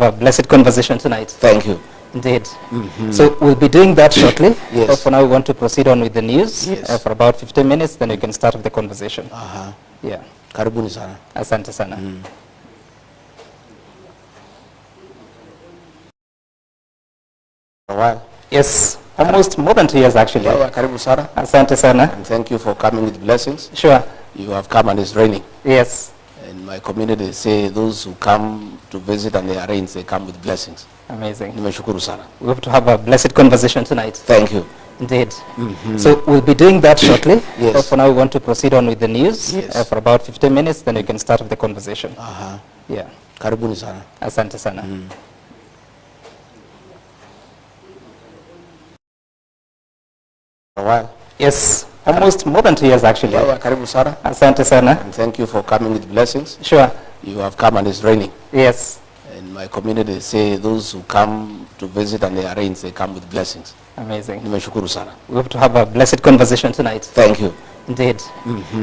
A blessed conversation tonight. Thank you. Indeed. So we'll be doing that shortly. Yes. But for now, we want to proceed on with the news for about 15 minutes, then we can start with the conversation. Yeah. Karibuni sana. Asante sana. A while. Yes, almost more than 2 years actually. Karibu sana. Asante sana. And thank you for coming with blessings. Sure. You have come and it's raining. Yes. In my community, say those who come to visit and they arrange, they come with blessings. Amazing. Nimeshukuru sana. We hope to have a blessed conversation tonight. Thank you. Indeed. So we'll be doing that shortly. Yes. But for now, we want to proceed on with the news for about 15 minutes, then we can start with the conversation. Yeah. Karibuni sana. Asante sana. A while. Yes, almost more than 2 years actually. Karibu sana. Asante sana. And thank you for coming with blessings. Sure. You have come and it's raining. Yes. In my community, say those who come to visit and they arrange, they come with blessings. Amazing. Nimeshukuru sana. We hope to have a blessed conversation tonight. Thank you. Indeed.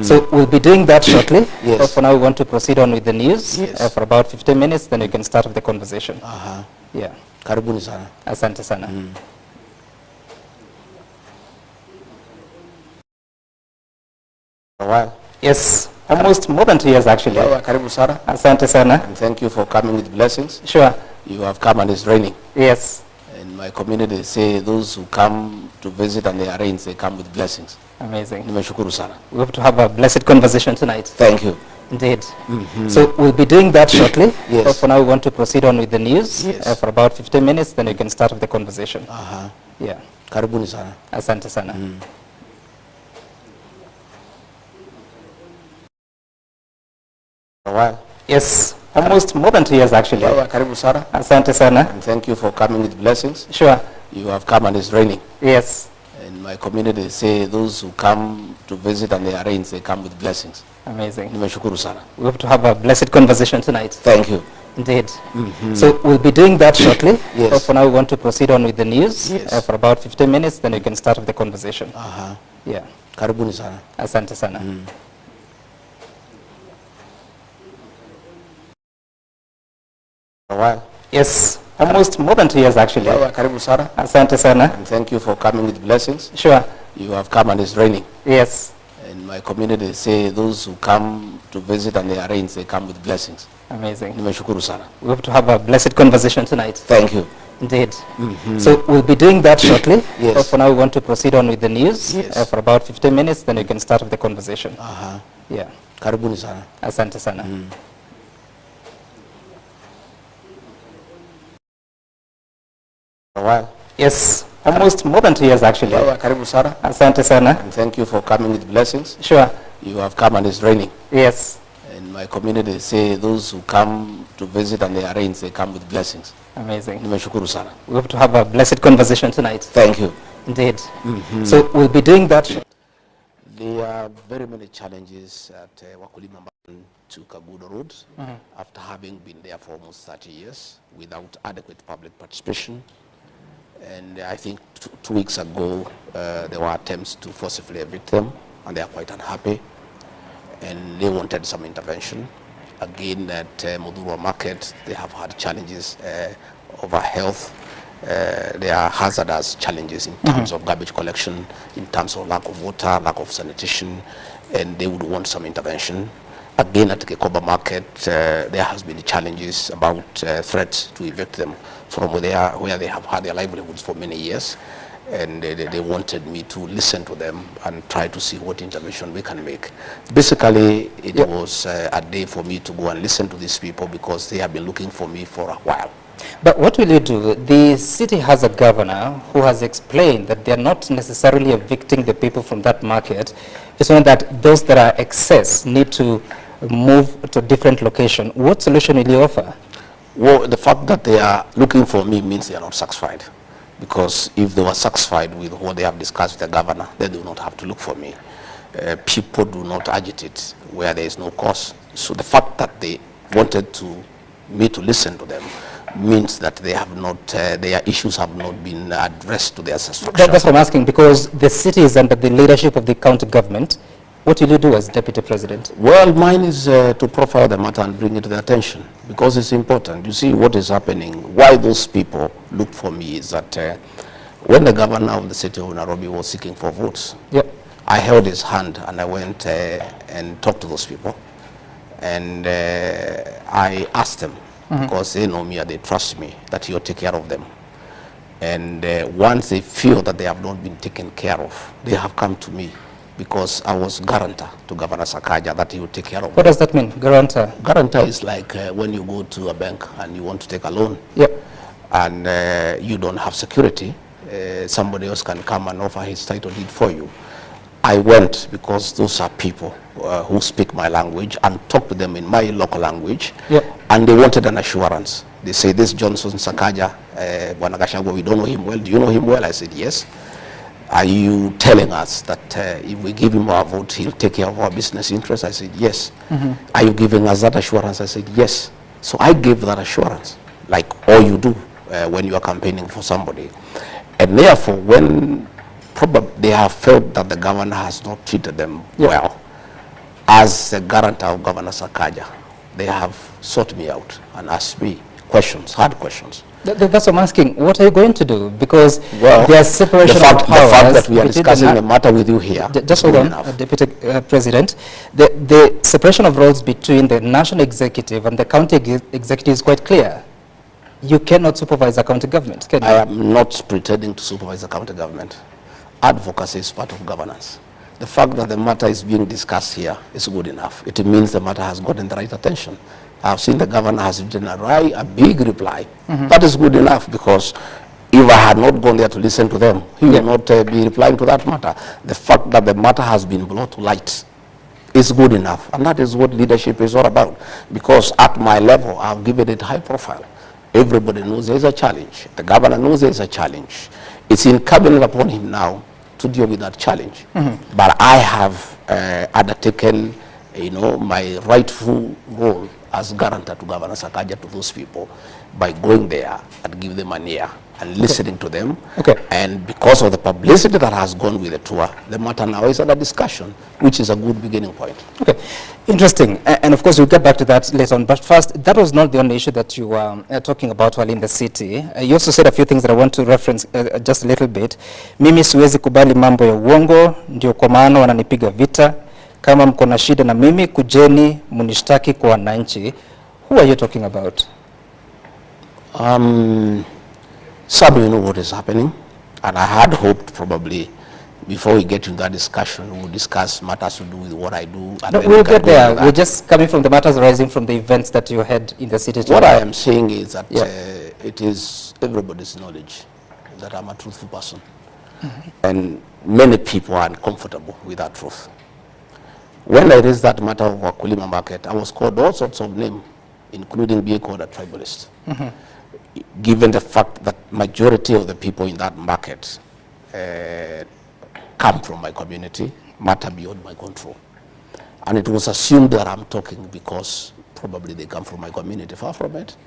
So we'll be doing that shortly. Yes. But for now, we want to proceed on with the news for about 15 minutes, then we can start with the conversation. Yeah. Karibuni sana. Asante sana. A while. Yes, almost more than 2 years actually. Karibu sana. Asante sana. And thank you for coming with blessings. Sure. You have come and it's raining. Yes. In my community, say those who come to visit and they arrange, they come with blessings. Amazing. Nimeshukuru sana. We hope to have a blessed conversation tonight. Thank you. Indeed. So we'll be doing that shortly. Yes. But for now, we want to proceed on with the news for about 15 minutes, then we can start with the conversation. Yeah. Karibuni sana. Asante sana. A while. Yes, almost more than 2 years actually. Karibu sana. Asante sana. And thank you for coming with blessings. Sure. You have come and it's raining. Yes. In my community, say those who come to visit and they arrange, they come with blessings. Amazing. Nimeshukuru sana. We hope to have a blessed conversation tonight. Thank you. Indeed. So we'll be doing that shortly. Yes. But for now, we want to proceed on with the news for about 15 minutes, then we can start with the conversation. Yeah. Karibuni sana. Asante sana. A while. Yes, almost more than 2 years actually. Karibu sana. Asante sana. And thank you for coming with blessings. Sure. You have come and it's raining. Yes. In my community, say those who come to visit and they arrange, they come with blessings. Amazing. Nimeshukuru sana. We hope to have a blessed conversation tonight. Thank you. Indeed. So we'll be doing that shortly. Yes. But for now, we want to proceed on with the news for about 15 minutes, then we can start with the conversation. Yeah. Karibuni sana. Asante sana. A while. Yes, almost more than 2 years actually. Karibu sana. Asante sana. And thank you for coming with blessings. Sure. You have come and it's raining. Yes. In my community, say those who come to visit and they arrange, they come with blessings. Amazing. Nimeshukuru sana. We hope to have a blessed conversation tonight. Thank you. Indeed. So we'll be doing that. There are very many challenges at Wakulima to Kagudo Road after having been there for almost 30 years without adequate public participation. And I think two weeks ago, there were attempts to forcibly evict them, and they are quite unhappy. And they wanted some intervention. Again, at Mudurwa Market, they have had challenges over health. There are hazardous challenges in terms of garbage collection, in terms of lack of water, lack of sanitation, and they would want some intervention. Again, at Kekoba Market, there has been challenges about threats to evict them from where they have had their livelihoods for many years. And they wanted me to listen to them and try to see what intervention we can make. Basically, it was a day for me to go and listen to these people because they have been looking for me for a while. But what will you do? The city has a governor who has explained that they're not necessarily evicting the people from that market. It's only that those that are excess need to move to a different location. What solution will you offer? Well, the fact that they are looking for me means they are not satisfied. Because if they were satisfied with what they have discussed with the governor, then they do not have to look for me. People do not agitate where there is no cause. So the fact that they wanted me to listen to them means that they have not, their issues have not been addressed to their satisfaction. That's what I'm asking, because the city is under the leadership of the county government. What will you do as Deputy President? Well, mine is to profile the matter and bring it to their attention, because it's important. You see what is happening. Why those people look for me is that when the governor of the city of Nairobi was seeking for votes, Yep. I held his hand and I went and talked to those people. And I asked them, because they know me and they trust me, that he'll take care of them. And once they feel that they have not been taken care of, they have come to me, because I was guarantor to Governor Sakaja that he would take care of them. What does that mean, guarantor? Guarantor is like when you go to a bank and you want to take a loan, Yep. and you don't have security, somebody else can come and offer his title deed for you. I went because those are people who speak my language, and talk to them in my local language. Yep. And they wanted an assurance. They say, this Johnson Sakaja, Gachagua, we don't know him well. Do you know him well? I said, yes. Are you telling us that if we give him our vote, he'll take care of our business interests? I said, yes. Are you giving us that assurance? I said, yes. So I gave that assurance, like all you do when you are campaigning for somebody. And therefore, when probably they have felt that the governor has not treated them well, as the guarantor of Governor Sakaja, they have sought me out and asked me questions, hard questions. That's what I'm asking. What are you going to do? Because Well, there's separation of powers. the fact that we are discussing the matter with you here. Just hold on, Deputy President. The separation of roles between the national executive and the county executive is quite clear. You cannot supervise the county government, can you? I am not pretending to supervise the county government. Advocacy is part of governance. The fact that the matter is being discussed here is good enough. It means the matter has gotten the right attention. I've seen the governor has written a big reply. That is good enough, because if I had not gone there to listen to them, he will not be replying to that matter. The fact that the matter has been brought to light is good enough, and that is what leadership is all about. Because at my level, I've given it high profile. Everybody knows there's a challenge. The governor knows there's a challenge. It's incumbent upon him now to deal with that challenge. But I have undertaken, my rightful role as guarantor to Governor Sakaja to those people by going there and give them an ear and listening to them. And because of the publicity that has gone with the tour, the matter now is under discussion, which is a good beginning point. Okay, interesting. And of course, we'll get back to that later on. But first, that was not the only issue that you were talking about while in the city. You also said a few things that I want to reference just a little bit. Mimi siwezi kubali mambo ya uongo, ndio kwa maana wananipiga vita. Kama mko na shida na mimi, kujeni munishtaki kwa wananchi. Who are you talking about? Some you know what is happening, and I had hoped probably before we get into that discussion, we'll discuss matters to do with what I do. And no, we'll get there. We're just coming from the matters arising from the events that you had in the city. What I am saying is that it is everybody's knowledge that I'm a truthful person. And many people are uncomfortable with that truth. When I raised that matter of Wakulima market, I was called all sorts of names, including being called a tribalist. Given the fact that majority of the people in that market come from my community, matter beyond my control. And it was assumed that I'm talking because probably they come from my community. Far from it.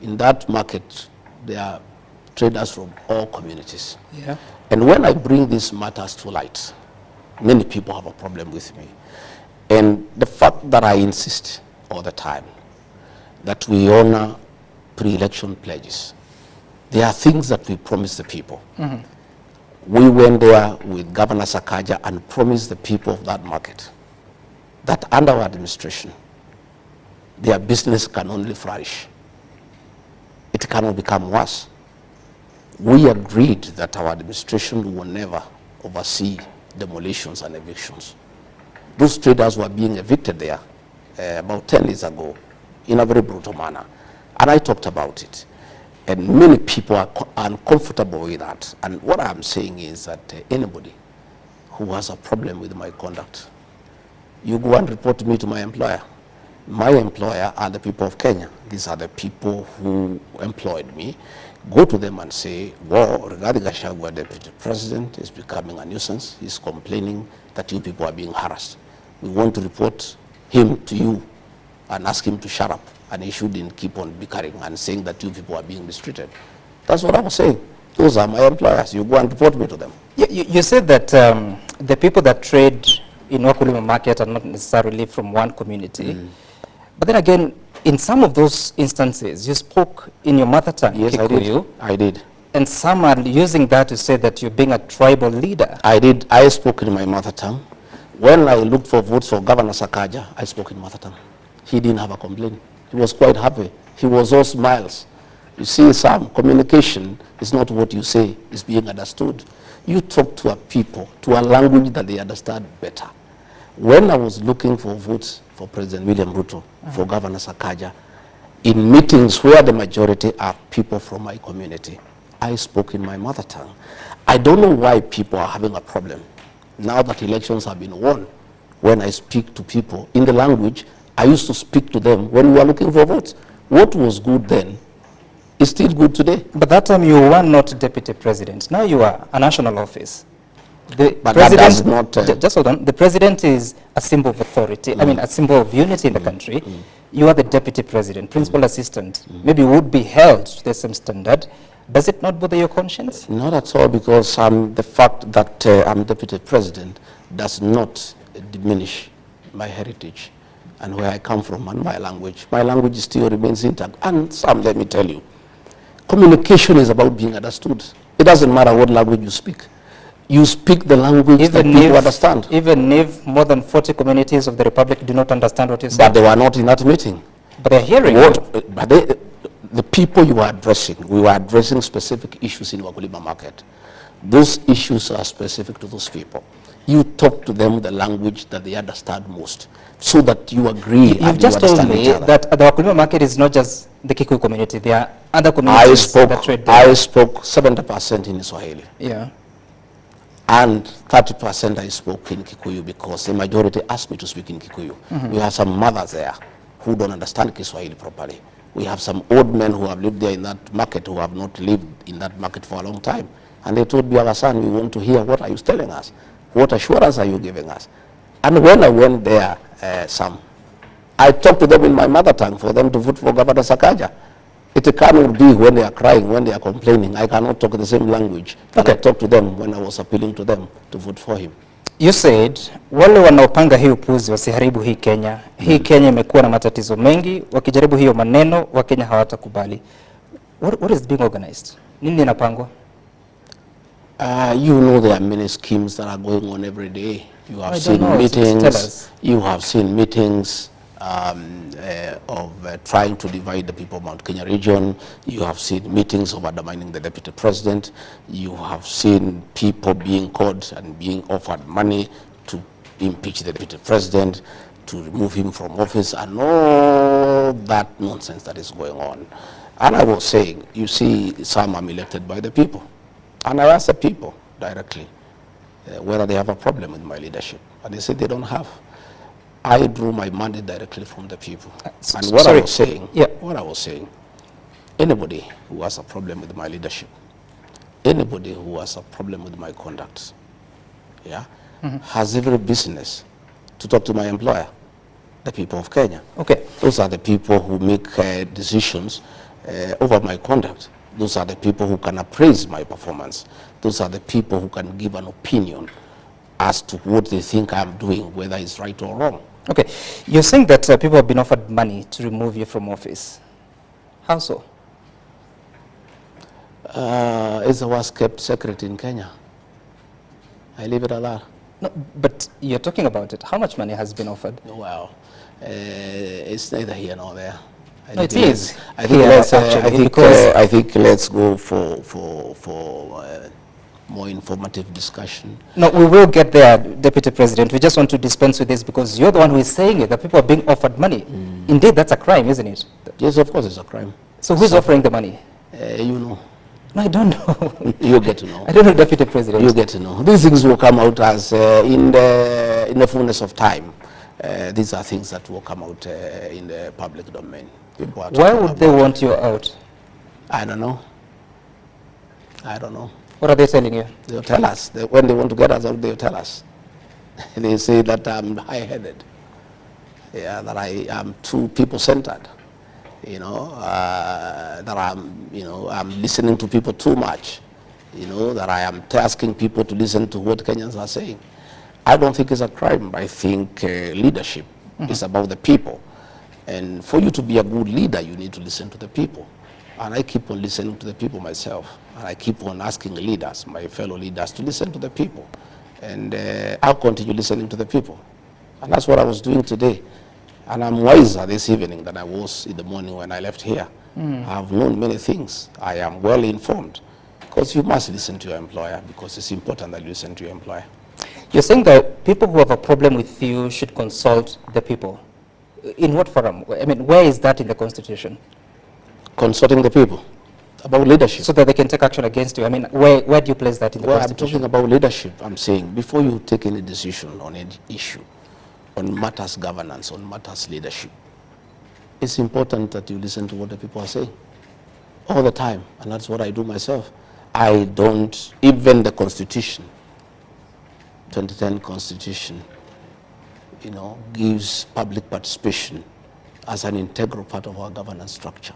In that market, there are traders from all communities. And when I bring these matters to light, many people have a problem with me. And the fact that I insist all the time that we honor pre-election pledges. There are things that we promise the people. We went there with Governor Sakaja and promised the people of that market that under our administration, their business can only flourish. It cannot become worse. We agreed that our administration will never oversee demolitions and evictions. Those traders were being evicted there about 10 years ago in a very brutal manner. And I talked about it. And many people are uncomfortable with that. And what I'm saying is that anybody who has a problem with my conduct, you go and report me to my employer. My employer are the people of Kenya. These are the people who employed me. Go to them and say, well, regarding Gachagua, Deputy President is becoming a nuisance. He's complaining that you people are being harassed. We want to report him to you and ask him to shut up. And he shouldn't keep on bickering and saying that you people are being mistreated. That's what I was saying. Those are my employers. You go and report me to them. You said that the people that trade in Wakulima market are not necessarily from one community. But then again, in some of those instances, you spoke in your mother tongue, Yes, Kikuyu. I did. And some are using that to say that you're being a tribal leader. I did. I spoke in my mother tongue. When I looked for votes for Governor Sakaja, I spoke in mother tongue. He didn't have a complaint. He was quite happy. He was all smiles. You see, some communication is not what you say, it's being understood. You talk to a people, to a language that they understand better. When I was looking for votes for President William Ruto, for Governor Sakaja, in meetings where the majority are people from my community, I spoke in my mother tongue. I don't know why people are having a problem. Now that elections have been won, when I speak to people in the language I used to speak to them when we were looking for votes. What was good then is still good today. But that time you were not deputy president. Now you are a national office. The But president, that does not... just hold on. The president is a symbol of authority. I mean, a symbol of unity in the country. You are the deputy president, principal assistant. Maybe would be held to the same standard. Does it not bother your conscience? Not at all, because the fact that I'm deputy president does not diminish my heritage and where I come from and my language. My language still remains intact. And Sam, let me tell you, communication is about being understood. It doesn't matter what language you speak. You speak the language that people understand. Even if more than 40 communities of the Republic do not understand what you say. But they were not in that meeting. But they're hearing But the people you are addressing, we were addressing specific issues in Wakulima market. Those issues are specific to those people. You talk to them the language that they understand most, so that you agree. You've just told me that the Wakulima market is not just the Kikuyu community. There are other communities that trade there. I spoke 70% in Swahili. Yeah. And 30% I spoke in Kikuyu because the majority asked me to speak in Kikuyu. We have some mothers there who don't understand Kiswahili properly. We have some old men who have lived there in that market who have not lived in that market for a long time. And they told me, our son, we want to hear what are you telling us? What assurance are you giving us? And when I went there, I talked to them in my mother tongue for them to vote for Governor Sakaja. It cannot be when they are crying, when they are complaining. I cannot talk the same language that I talked to them when I was appealing to them to vote for him. You said, wale wanaopanga hii upuzi wasiharibu hii Kenya. Hii Kenya imekuwa na matatizo mengi, wakijaribu hiyo maneno, Wakenya hawatakubali. What is being organized? Nini inapangwa? You know there are many schemes that are going on every day. You have seen meetings. You have seen meetings of trying to divide the people of Mount Kenya region. You have seen meetings of undermining the deputy president. You have seen people being caught and being offered money to impeach the deputy president, to remove him from office, and all that nonsense that is going on. And I was saying, you see, some are elected by the people. And I asked the people directly whether they have a problem with my leadership. And they said they don't have. I drew my mandate directly from the people. And what I was saying, anybody who has a problem with my leadership, anybody who has a problem with my conduct, has every business to talk to my employer, the people of Kenya. Okay. Those are the people who make decisions over my conduct. Those are the people who can appraise my performance. Those are the people who can give an opinion as to what they think I'm doing, whether it's right or wrong. Okay. You're saying that people have been offered money to remove you from office. How so? It's the worst kept secret in Kenya. I leave it at that. No, but you're talking about it. How much money has been offered? Well, it's neither here nor there. No, it is. I think let's go for more informative discussion. No, we will get there, Deputy President. We just want to dispense with this because you're the one who is saying it, that people are being offered money. Indeed, that's a crime, isn't it? Yes, of course it's a crime. So who's offering the money? You know. No, I don't know. You get to know. I don't know, Deputy President. You get to know. These things will come out as in the fullness of time. These are things that will come out in the public domain. Why would they want you out? I don't know. I don't know. What are they telling you? They'll tell us. When they want to get us out, they'll tell us. They say that I'm high-headed. Yeah, that I am too people-centered. You know, that I'm listening to people too much. You know, that I am asking people to listen to what Kenyans are saying. I don't think it's a crime. I think leadership is about the people. And for you to be a good leader, you need to listen to the people. And I keep on listening to the people myself. And I keep on asking leaders, my fellow leaders, to listen to the people. And I'll continue listening to the people. And that's what I was doing today. And I'm wiser this evening than I was in the morning when I left here. I've known many things. I am well informed. Because you must listen to your employer, because it's important that you listen to your employer. You're saying that people who have a problem with you should consult the people. In what forum? I mean, where is that in the Constitution? Consulting the people about leadership. So that they can take action against you. I mean, where do you place that in the Constitution? I'm talking about leadership. I'm saying before you take any decision on any issue, on matters governance, on matters leadership, it's important that you listen to what the people are saying all the time. And that's what I do myself. I don't, even the Constitution, 2010 Constitution, you know, gives public participation as an integral part of our governance structure.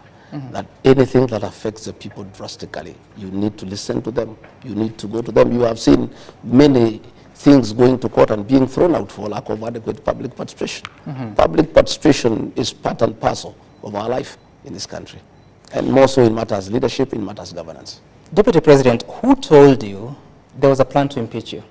That anything that affects the people drastically, you need to listen to them. You need to go to them. You have seen many things going to court and being thrown out for lack of adequate public participation. Public participation is part and parcel of our life in this country, and more so in matters leadership, in matters governance. Deputy President, who told you there was a plan to impeach you?